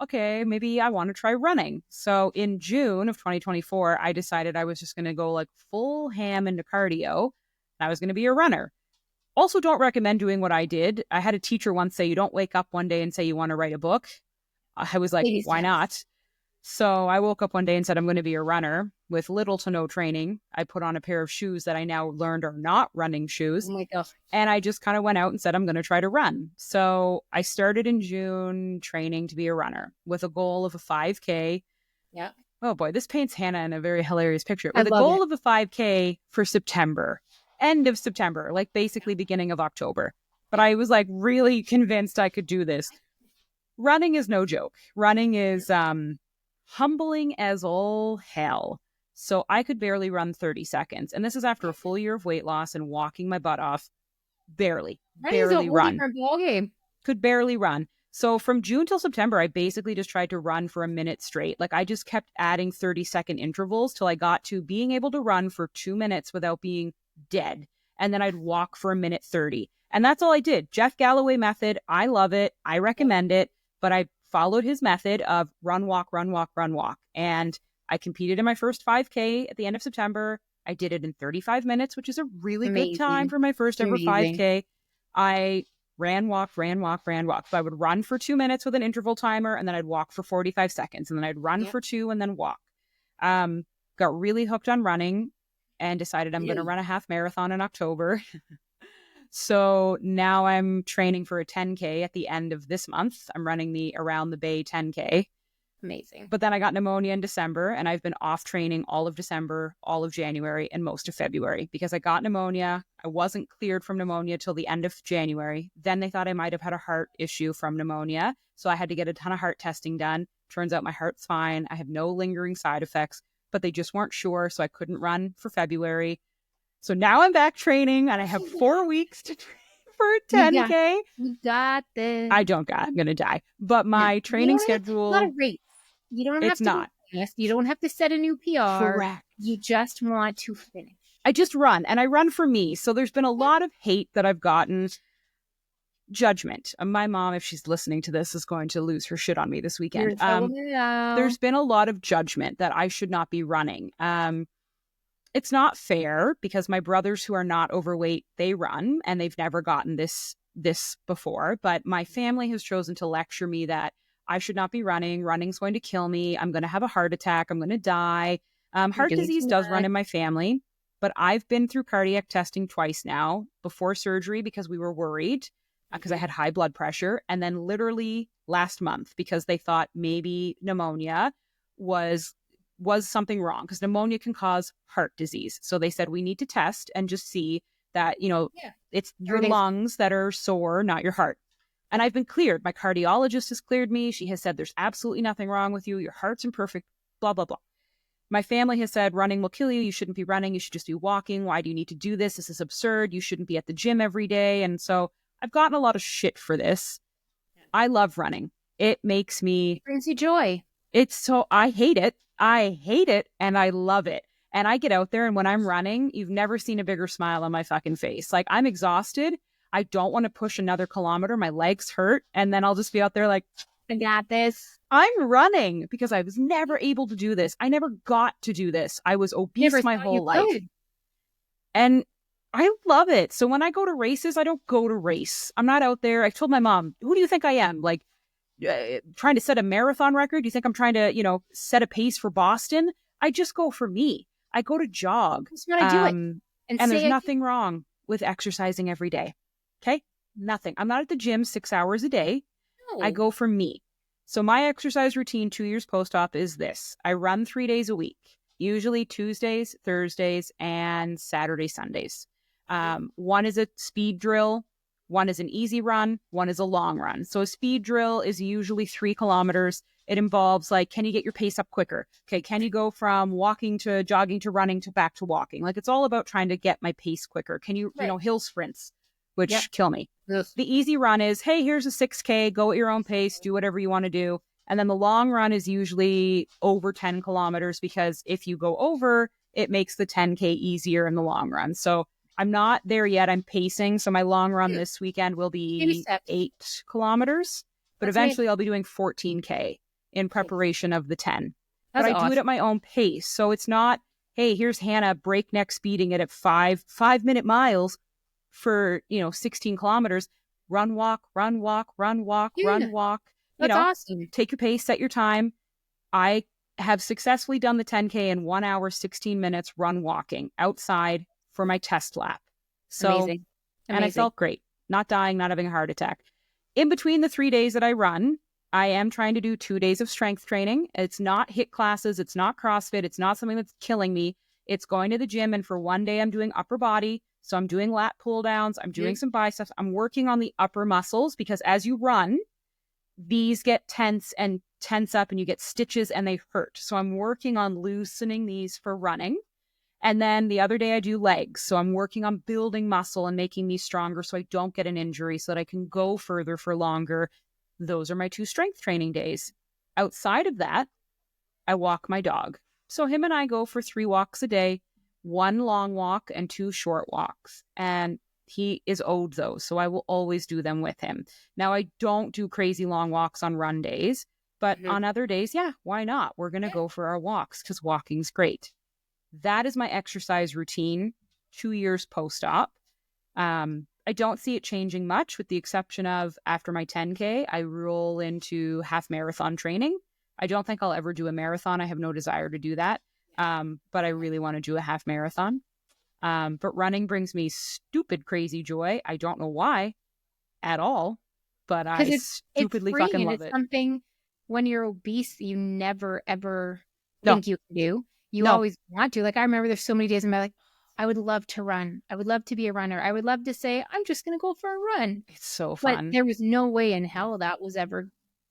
Okay, maybe I want to try running. So in June of 2024, I decided I was just going to go like full ham into cardio. I was going to be a runner. Also, don't recommend doing what I did. I had a teacher once say, you don't wake up one day and say you want to write a book. I was like, why not? So I woke up one day and said, I'm going to be a runner with little to no training. I put on a pair of shoes that I now learned are not running shoes. Oh my gosh. And I just kind of went out and said, I'm going to try to run. So I started in June training to be a runner with a goal of a 5K. Yeah. Oh boy, this paints Hannah in a very hilarious picture. I With a love goal it. of a 5K for September, end of September, like basically beginning of October. But I was like really convinced I could do this. Running is no joke. Running is humbling as all hell. So I could barely run 30 seconds. And this is after a full year of weight loss and walking my butt off. Barely run. Different ballgame. Could barely run. So from June till September, I basically just tried to run for a minute straight. Like I just kept adding 30-second intervals till I got to being able to run for 2 minutes without being dead. And then I'd walk for a minute 30. And that's all I did. Jeff Galloway method. I love it. I recommend it. But I followed his method of run, walk, run, walk, run, walk. And I competed in my first 5K at the end of September. I did it in 35 minutes, which is a really good time for my first ever 5K. I ran, walk. So I would run for 2 minutes with an interval timer, and then I'd walk for 45 seconds, and then I'd run for 2 and then walk. Got really hooked on running and decided I'm going to run a half marathon in October. So now I'm training for a 10K at the end of this month. I'm running the Around the Bay 10K. Amazing. But then I got pneumonia in December, and I've been off training all of December, all of January, and most of February because I got pneumonia. I wasn't cleared from pneumonia till the end of January. Then they thought I might have had a heart issue from pneumonia. So I had to get a ton of heart testing done. Turns out my heart's fine. I have no lingering side effects, but they just weren't sure. So I couldn't run for February. So now I'm back training, and I have 4 weeks to train for a 10K. You got this. I'm going to die. But my training schedule... It's not a race. You don't have it's not. You don't have to set a new PR. Correct. You just want to finish. I just run, and I run for me. So there's been a lot of hate that I've gotten. Judgment. My mom, if she's listening to this, is going to lose her shit on me this weekend. There's been a lot of judgment that I should not be running. It's not fair because my brothers who are not overweight, they run, and they've never gotten this before. But my family has chosen to lecture me that I should not be running. Running's going to kill me. I'm going to have a heart attack. I'm going to die. Heart disease does run in my family, but I've been through cardiac testing twice now before surgery because we were worried because I had high blood pressure. And then literally last month because they thought maybe pneumonia was something wrong because pneumonia can cause heart disease. So they said, we need to test and just see that, it's your lungs that are sore, not your heart. And I've been cleared. My cardiologist has cleared me. She has said, there's absolutely nothing wrong with you. Your heart's in perfect, blah, blah, blah. My family has said, running will kill you. You shouldn't be running. You should just be walking. Why do you need to do this? This is absurd. You shouldn't be at the gym every day. And so I've gotten a lot of shit for this. I love running. It makes me... It brings you joy. I hate it. And I love it. And I get out there, and when I'm running, you've never seen a bigger smile on my fucking face. Like, I'm exhausted. I don't want to push another kilometer. My legs hurt. And then I'll just be out there like, I got this. I'm running because I was never able to do this. I never got to do this. I was obese my whole life. And I love it. So when I go to races, I don't go to race. I'm not out there. I told my mom, who do you think I am? Like, trying to set a marathon record? Do you think I'm trying to, set a pace for Boston? I just go for me. I go to jog. That's what I do it. And there's nothing wrong with exercising every day. Okay? Nothing. I'm not at the gym 6 hours a day. No. I go for me. So my exercise routine 2 years post-op is this. I run 3 days a week, usually Tuesdays, Thursdays, and Saturday, Sundays. One is a speed drill. One is an easy run. One is a long run. So a speed drill is usually 3 kilometers. It involves can you get your pace up quicker? Okay. Can you go from walking to jogging to running to back to walking? It's all about trying to get my pace quicker. Can you, hill sprints, which kill me. Yes. The easy run is, hey, here's a 6K, go at your own pace, do whatever you want to do. And then the long run is usually over 10 kilometers because if you go over, it makes the 10K easier in the long run. So I'm not there yet. I'm pacing. So my long run this weekend will be 8 kilometers, but eventually I'll be doing 14K in preparation of the 10. But I do it at my own pace. So it's not, hey, here's Hannah breakneck speeding it at 5-minute miles for, 16 kilometers. Run, walk. That's awesome. Take your pace, set your time. I have successfully done the 10K in 1 hour, 16 minutes run walking outside for my test lap. So, Amazing. and I felt great, not dying, not having a heart attack. In between the 3 days that I run, I am trying to do 2 days of strength training. It's not HIIT classes. It's not CrossFit. It's not something that's killing me. It's going to the gym. And for one day, I'm doing upper body. So I'm doing lat pull downs. I'm doing some biceps. I'm working on the upper muscles because as you run, these get tense and tense up and you get stitches and they hurt. So I'm working on loosening these for running. And then the other day I do legs. So I'm working on building muscle and making these stronger so I don't get an injury so that I can go further for longer. Those are my 2 strength training days. Outside of that, I walk my dog. So him and I go for 3 walks a day, 1 long walk and 2 short walks. And he is owed those. So I will always do them with him. Now, I don't do crazy long walks on run days, but on other days, yeah, why not? We're going to go for our walks because walking's great. That is my exercise routine 2 years post-op. I don't see it changing much with the exception of after my 10K, I roll into half marathon training. I don't think I'll ever do a marathon. I have no desire to do that. But I really want to do a half marathon. But running brings me stupid, crazy joy. I don't know why at all, but I stupidly fucking love it. It's something when you're obese, you never, ever think you can do. You always want to. Like, I remember there's so many days in my life, I would love to run. I would love to be a runner. I would love to say, I'm just going to go for a run. It's so fun. But there was no way in hell that was ever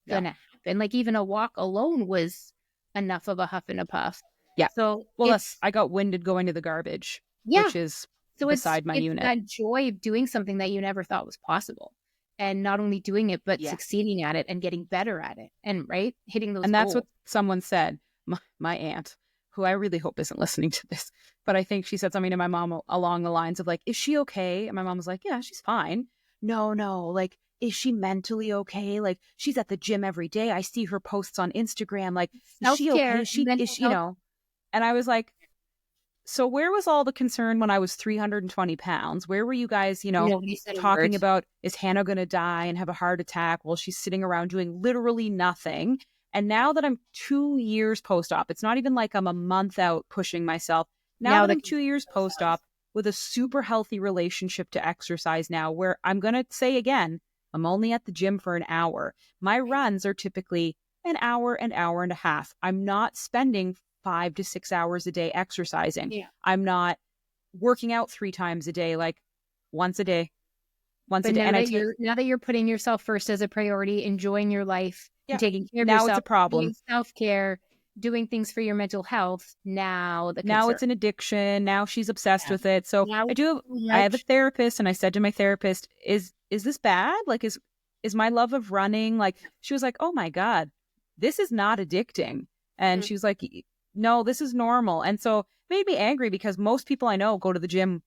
going to happen. Like, even a walk alone was enough of a huff and a puff. Yeah. So, well, I got winded going to the garbage, which is beside my unit. That joy of doing something that you never thought was possible. And not only doing it, but succeeding at it and getting better at it. And hitting those goals. And that's what someone said. My aunt, who I really hope isn't listening to this, but I think she said something to my mom along the lines of like, is she okay? And my mom was like, yeah, she's fine. No, like, is she mentally okay? Like, she's at the gym every day. I see her posts on Instagram. Like, is she okay? Is she, And I was like, so where was all the concern when I was 320 pounds? Where were you guys, talking about, is Hannah going to die and have a heart attack while she's sitting around doing literally nothing? And now that I'm 2 years post-op, it's not even like I'm a month out pushing myself. Now that I'm 2 years post-op with a super healthy relationship to exercise now, where I'm going to say again, I'm only at the gym for an hour. My runs are typically an hour and a half. I'm not spending 5 to 6 hours a day exercising. Yeah. I'm not working out 3 times a day, like once a day. Now that you're putting yourself first as a priority, enjoying your life, and taking care of yourself. Now it's a problem. Self-care, doing things for your mental health. Now it's an addiction. Now she's obsessed with it. So I have a therapist, and I said to my therapist, is this bad? Like, is my love of running, like, she was like, oh my God, this is not addicting. And she was like, no, this is normal. And so it made me angry because most people I know go to the gym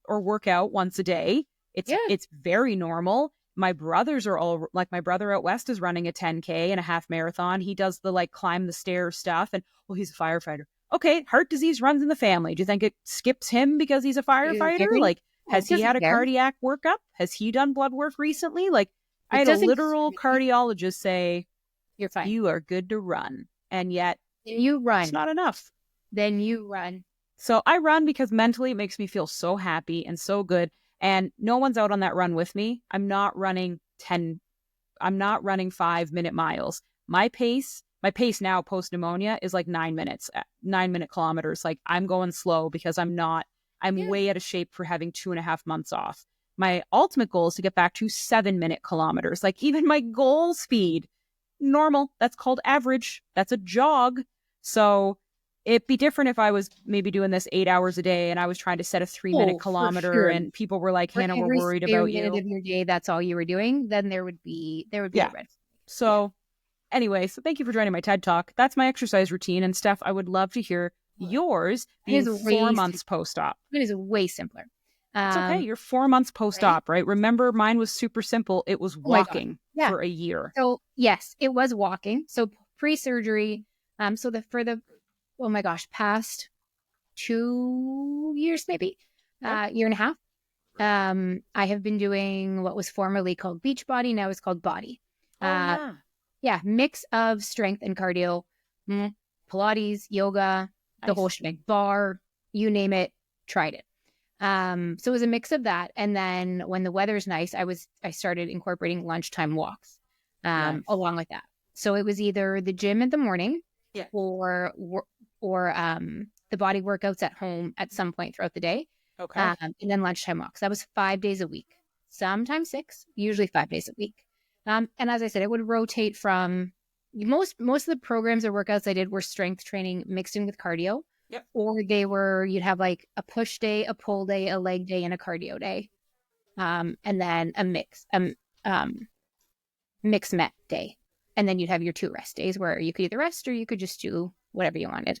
or work out once a day. It's very normal. My brothers are all like, my brother out west is running a 10K and a half marathon. He does the like climb the stairs stuff. And he's a firefighter. Okay. Heart disease runs in the family. Do you think it skips him because he's a firefighter? Like, has he had a cardiac workup? Has he done blood work recently? Like, I had a literal cardiologist say, you're fine. You are good to run. And yet you run. It's not enough. Then you run. So I run because mentally it makes me feel so happy and so good. And no one's out on that run with me. I'm not running 5-minute miles. My pace now post pneumonia is like 9 minutes, 9-minute kilometers. Like, I'm going slow because I'm way out of shape for having 2.5 months off. My ultimate goal is to get back to 7-minute kilometers. Like, even my goal speed, normal, that's called average. That's a jog. So it'd be different if I was maybe doing this 8 hours a day and I was trying to set a 3-minute kilometer, sure. And people were like, Hannah, we're worried about you. Every minute of your day, that's all you were doing, then there would be a red. So anyway, so thank you for joining my TED Talk. That's my exercise routine. And Steph, I would love to hear yours being 4 months post-op. It is way simpler. It's okay. You're 4 months post-op, right? Remember, mine was super simple. It was walking for a year. So yes, it was walking. So pre-surgery, past 2 years, maybe, year and a half. I have been doing what was formerly called Beachbody. Now it's called Body. Mix of strength and cardio, Pilates, yoga, the whole shebang, bar, you name it, tried it. So it was a mix of that. And then when the weather's nice, I started incorporating lunchtime walks along with that. So it was either the gym in the morning or the body workouts at home at some point throughout the day. Okay. And then lunchtime walks. That was 5 days a week, sometimes 6, usually 5 days a week. And as I said, it would rotate from most of the programs or workouts I did were strength training mixed in with cardio. Yep. Or you'd have like a push day, a pull day, a leg day, and a cardio day. And then a mixed met day. And then you'd have your 2 rest days where you could either rest or you could just do whatever you wanted.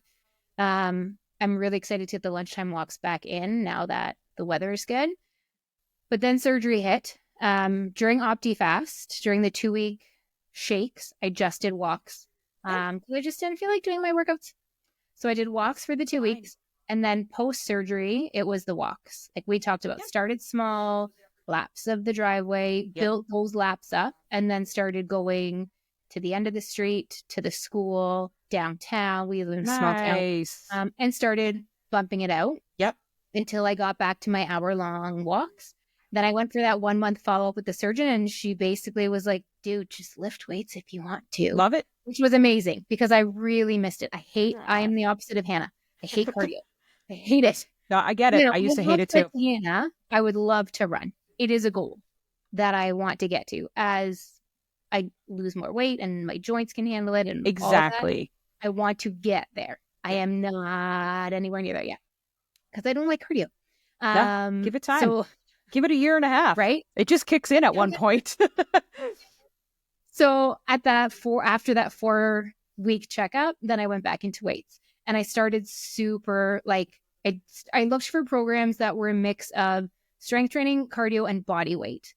I'm really excited to get the lunchtime walks back in now that the weather is good. But then surgery hit. During OptiFast, during the 2-week shakes, I just did walks. I just didn't feel like doing my workouts. So I did walks for the 2 weeks. And then post-surgery, it was the walks. Like we talked about, started small, laps of the driveway, built those laps up, and then started going to the end of the street, to the school, downtown. We live in a small town. And started bumping it out. Yep. Until I got back to my hour-long walks. Then I went for that 1-month follow-up with the surgeon, and she basically was like, dude, just lift weights if you want to. Love it. Which was amazing because I really missed it. I am the opposite of Hannah. I hate cardio. I hate it. No, I get it. I used to hate it too. Hannah, I would love to run. It is a goal that I want to get to as I lose more weight and my joints can handle it. And exactly. I want to get there. I am not anywhere near that yet because I don't like cardio. Give it time. So, give it a year and a half. Right? It just kicks in at one point. So after that 4-week checkup, then I went back into weights and I started super I looked for programs that were a mix of strength training, cardio, and body weight.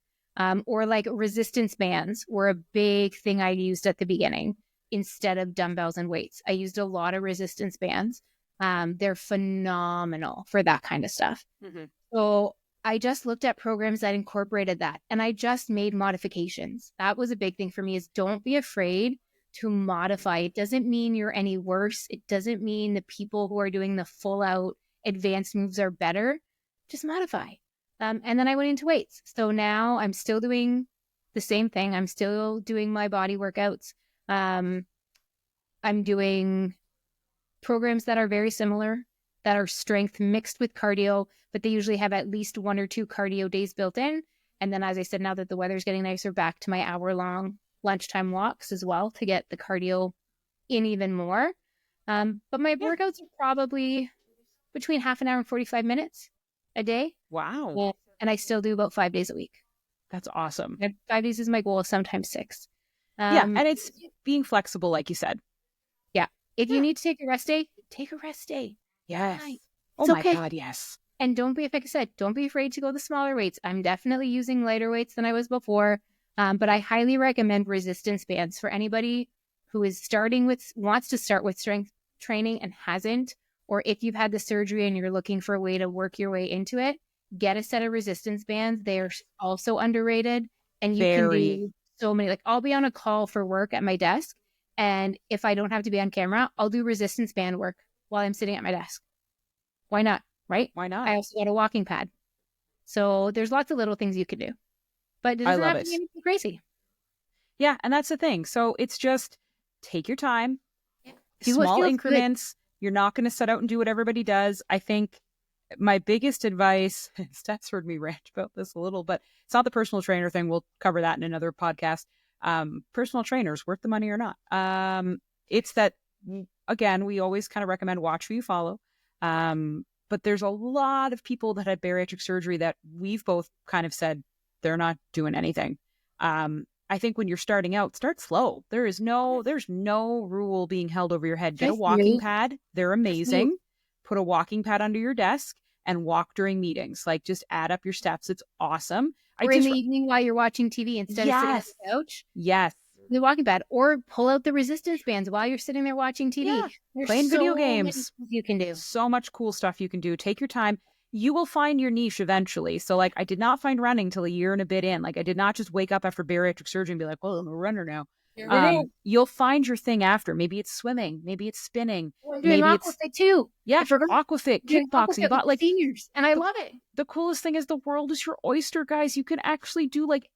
Or like resistance bands were a big thing I used at the beginning instead of dumbbells and weights. I used a lot of resistance bands. They're phenomenal for that kind of stuff. Mm-hmm. So I just looked at programs that incorporated that and I just made modifications. That was a big thing for me is don't be afraid to modify. It doesn't mean you're any worse. It doesn't mean the people who are doing the full out advanced moves are better. Just modify. And then I went into weights. So now I'm still doing the same thing. I'm still doing my body workouts. I'm doing programs that are very similar, that are strength mixed with cardio, but they usually have at least 1 or 2 cardio days built in. And then, as I said, now that the weather's getting nicer, back to my hour-long lunchtime walks as well to get the cardio in even more. But my workouts are probably between half an hour and 45 minutes a day. Wow. And I still do about 5 days a week. That's awesome. And 5 days is my goal, sometimes 6. And it's being flexible, like you said. Yeah. If you need to take a rest day, take a rest day. Yes. Oh my God, yes. And don't be, like I said, don't be afraid to go the smaller weights. I'm definitely using lighter weights than I was before. But I highly recommend resistance bands for anybody who is wants to start with strength training and hasn't, or if you've had the surgery and you're looking for a way to work your way into it, get a set of resistance bands. They are also underrated and you can do so many. Like I'll be on a call for work at my desk. And if I don't have to be on camera, I'll do resistance band work while I'm sitting at my desk. Why not? Right? Why not? I also got a walking pad. So there's lots of little things you could do. But it doesn't have to be anything crazy. Yeah, and that's the thing. So it's just take your time, do small increments. Good. You're not going to set out and do what everybody does. I think my biggest advice, Steph's heard me rant about this a little, but it's not the personal trainer thing. We'll cover that in another podcast. Personal trainers, worth the money or not. It's that, again, we always kind of recommend watch who you follow. But there's a lot of people that had bariatric surgery that we've both kind of said they're not doing anything. I think when you're starting out, start slow. There's no rule being held over your head. Get a walking pad. They're amazing. Put a walking pad under your desk and walk during meetings. Like just add up your steps. It's awesome. Or in the evening while you're watching TV instead of sitting on the couch. Yes. The walking pad, or pull out the resistance bands while you're sitting there watching TV. Yeah. Playing video games. You can do so much cool stuff you can do. Take your time. You will find your niche eventually. So I did not find running till a year and a bit in. I did not just wake up after bariatric surgery and be like, well, I'm a runner now. Never know. You'll find your thing after. Maybe it's swimming, maybe it's spinning, Oh, I'm doing maybe it's aquafit too. yeah, I forgot. aquafit, I'm doing kickboxing, aquafit but with like seniors, and I love it. the coolest thing is the world is your oyster, guys. You can actually do like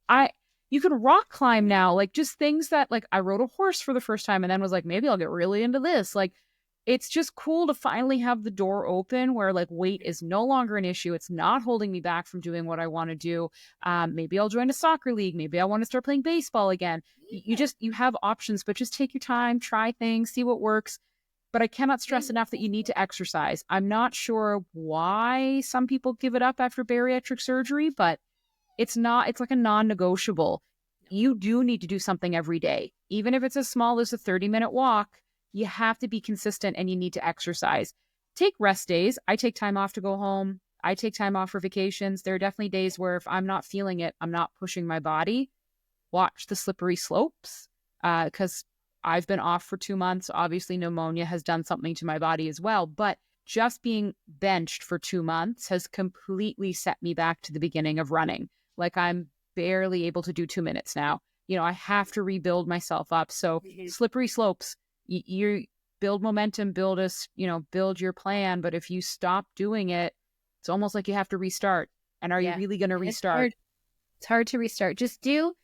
you can rock climb now, like just things that like I rode a horse for the first time and then was like, maybe I'll get really into this. Like it's just cool to finally have the door open where like weight is no longer an issue. It's not holding me back from doing what I want to do. Maybe I'll join a soccer league. Maybe I want to start playing baseball again. You have options, but just take your time, try things, see what works. But I cannot stress enough that you need to exercise. I'm not sure why some people give it up after bariatric surgery, but it's like a non-negotiable. You do need to do something every day. Even if it's as small as a 30-minute walk, you have to be consistent and you need to exercise. Take rest days. I take time off to go home. I take time off for vacations. There are definitely days where if I'm not feeling it, I'm not pushing my body. Watch the slippery slopes because I've been off for 2 months. Obviously, pneumonia has done something to my body as well. But just being benched for 2 months has completely set me back to the beginning of running. Like I'm barely able to do 2 minutes now. I have to rebuild myself up. So slippery slopes, you build momentum, build your plan. But if you stop doing it, it's almost like you have to restart. And are you really going to restart? It's hard to restart. Just do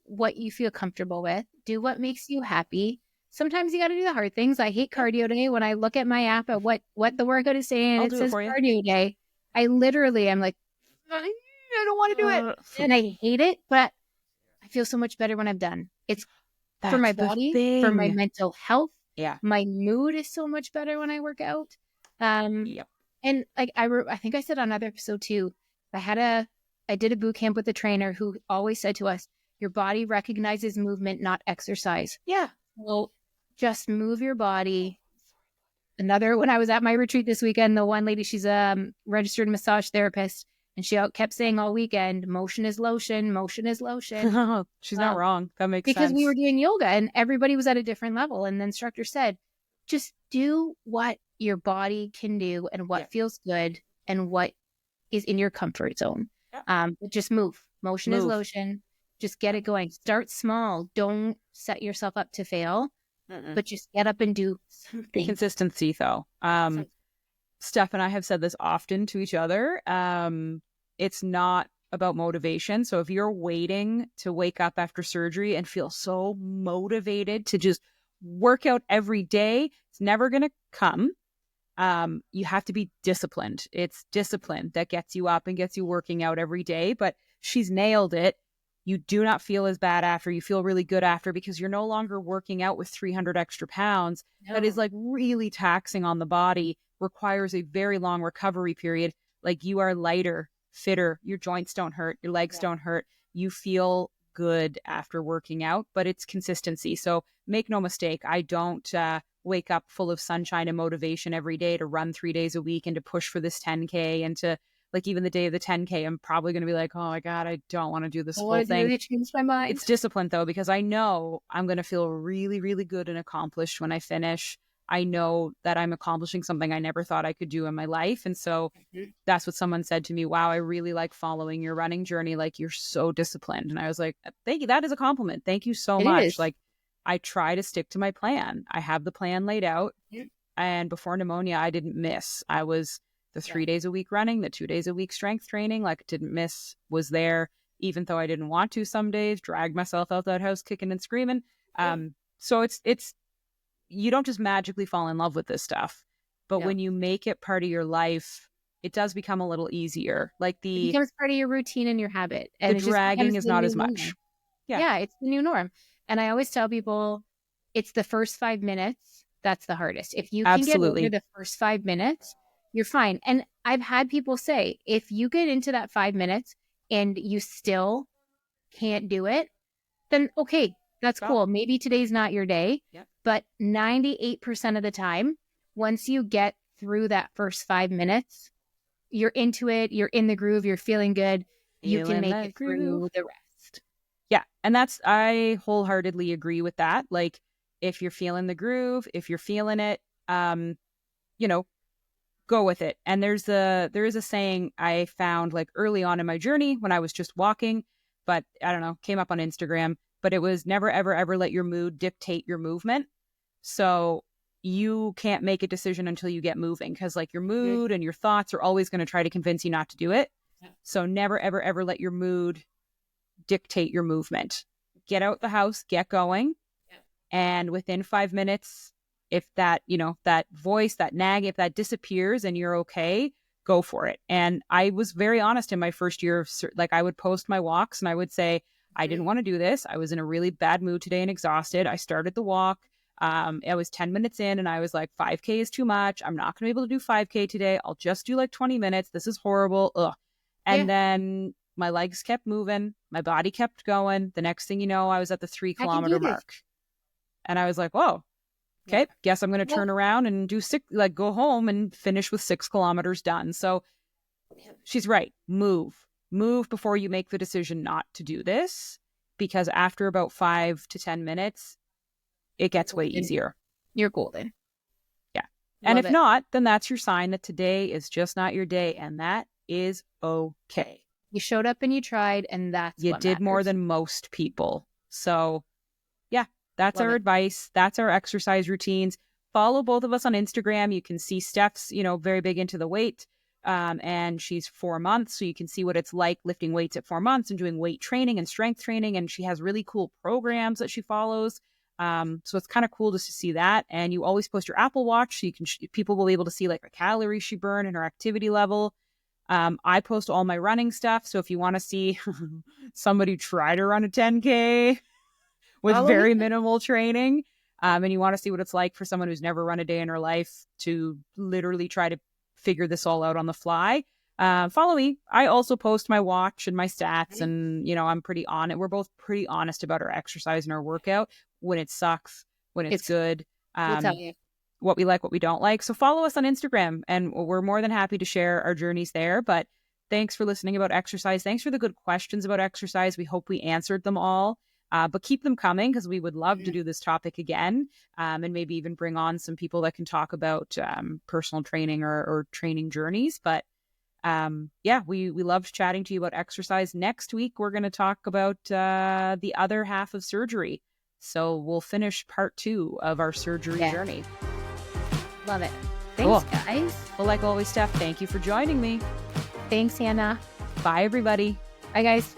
what you feel comfortable with. Do what makes you happy. Sometimes you got to do the hard things. I hate cardio day. When I look at my app at what the workout is saying, and it says cardio day, I literally am like, I don't want to do it. And I hate it, but I feel so much better when I'm done. It's for my body, for my mental health. Yeah. My mood is so much better when I work out. And like I think I said on another episode too, I did a boot camp with a trainer who always said to us, your body recognizes movement, not exercise. Yeah. Well, just move your body. When I was at my retreat this weekend, the one lady, she's a registered massage therapist, and she kept saying all weekend, motion is lotion, motion is lotion. She's not wrong. That makes sense. Because we were doing yoga and everybody was at a different level. And the instructor said, just do what your body can do and what feels good and what is in your comfort zone. But just move. Motion is lotion. Just get it going. Start small. Don't set yourself up to fail, but just get up and do something. Consistency, though. Steph and I have said this often to each other. It's not about motivation. So if you're waiting to wake up after surgery and feel so motivated to just work out every day, it's never going to come. You have to be disciplined. It's discipline that gets you up and gets you working out every day. But she's nailed it. You do not feel as bad after. You feel really good after because you're no longer working out with 300 extra pounds. No. That is like really taxing on the body, requires a very long recovery period. Like you are lighter, fitter, your joints don't hurt, your legs don't hurt. You feel good after working out, but it's consistency. So make no mistake, I don't wake up full of sunshine and motivation every day to run 3 days a week and to push for this 10K and to like even the day of the 10K, I'm probably going to be like, oh my God, I don't want to do this whole thing. Changed my mind. It's discipline though, because I know I'm going to feel really, really good and accomplished when I finish. I know that I'm accomplishing something I never thought I could do in my life. And so that's what someone said to me. Wow, I really like following your running journey. Like you're so disciplined. And I was like, thank you. That is a compliment. Thank you so much. Like I try to stick to my plan. I have the plan laid out. And before pneumonia, I didn't miss. I was the 3 days a week running, the 2 days a week strength training, like didn't miss, was there, even though I didn't want to some days, dragged myself out that house kicking and screaming. So it's, you don't just magically fall in love with this stuff, but when you make it part of your life, it does become a little easier. Like it becomes part of your routine and your habit. And the dragging is not as much. Yeah, it's the new norm. And I always tell people it's the first 5 minutes that's the hardest. If you can get over the first 5 minutes, you're fine. And I've had people say, if you get into that 5 minutes and you still can't do it, then okay, that's cool. Maybe today's not your day, but 98% of the time, once you get through that first 5 minutes, you're into it, you're in the groove, you're feeling good, you can make it through the rest. Yeah. And I wholeheartedly agree with that. Like if you're feeling the groove, if you're feeling it, go with it. And there is a saying I found like early on in my journey when I was just walking, but I don't know, came up on Instagram. but it was never, ever, ever let your mood dictate your movement. So you can't make a decision until you get moving, because like your mood and your thoughts are always going to try to convince you not to do it. So never, ever, ever let your mood dictate your movement. Get out the house, get going. And within 5 minutes, if that, that voice, that nag, if that disappears and you're okay, go for it. And I was very honest in my first year of, like, I would post my walks and I would say, I didn't want to do this. I was in a really bad mood today and exhausted. I started the walk. I was 10 minutes in and I was like, 5K is too much. I'm not going to be able to do 5K today. I'll just do like 20 minutes. This is horrible. Ugh. And then my legs kept moving. My body kept going. The next thing you know, I was at the 3 kilometer mark. And I was like, whoa, okay, guess I'm going to turn around and do go home and finish with 6 kilometers done. So she's right. Move before you make the decision not to do this, because after about 5 to 10 minutes, it gets way easier. You're golden. Yeah. And if not, then that's your sign that today is just not your day. And that is okay. You showed up and you tried, and that's you did more than most people. So yeah, that's our advice. That's our exercise routines. Follow both of us on Instagram. You can see Steph's, very big into the weight. And she's 4 months. So you can see what it's like lifting weights at 4 months and doing weight training and strength training. And she has really cool programs that she follows. So it's kind of cool just to see that. And you always post your Apple Watch, so you can people will be able to see like the calories she burned and her activity level. I post all my running stuff. So if you want to see somebody try to run a 10K with very minimal training, and you want to see what it's like for someone who's never run a day in her life to literally try to figure this all out on the fly, follow me. I also post my watch and my stats, and I'm pretty on it. We're both pretty honest about our exercise and our workout, when it sucks, when it's good, we'll tell you what we like, what we don't like. So follow us on Instagram, and we're more than happy to share our journeys there. But thanks for listening about exercise. Thanks for the good questions about exercise. We hope we answered them all, but keep them coming, because we would love to do this topic again, and maybe even bring on some people that can talk about personal training or training journeys. But we loved chatting to you about exercise. Next week, we're going to talk about the other half of surgery. So we'll finish part 2 of our surgery journey. Love it. Thanks, guys. Well, like always, Steph, thank you for joining me. Thanks, Hannah. Bye, everybody. Bye, guys.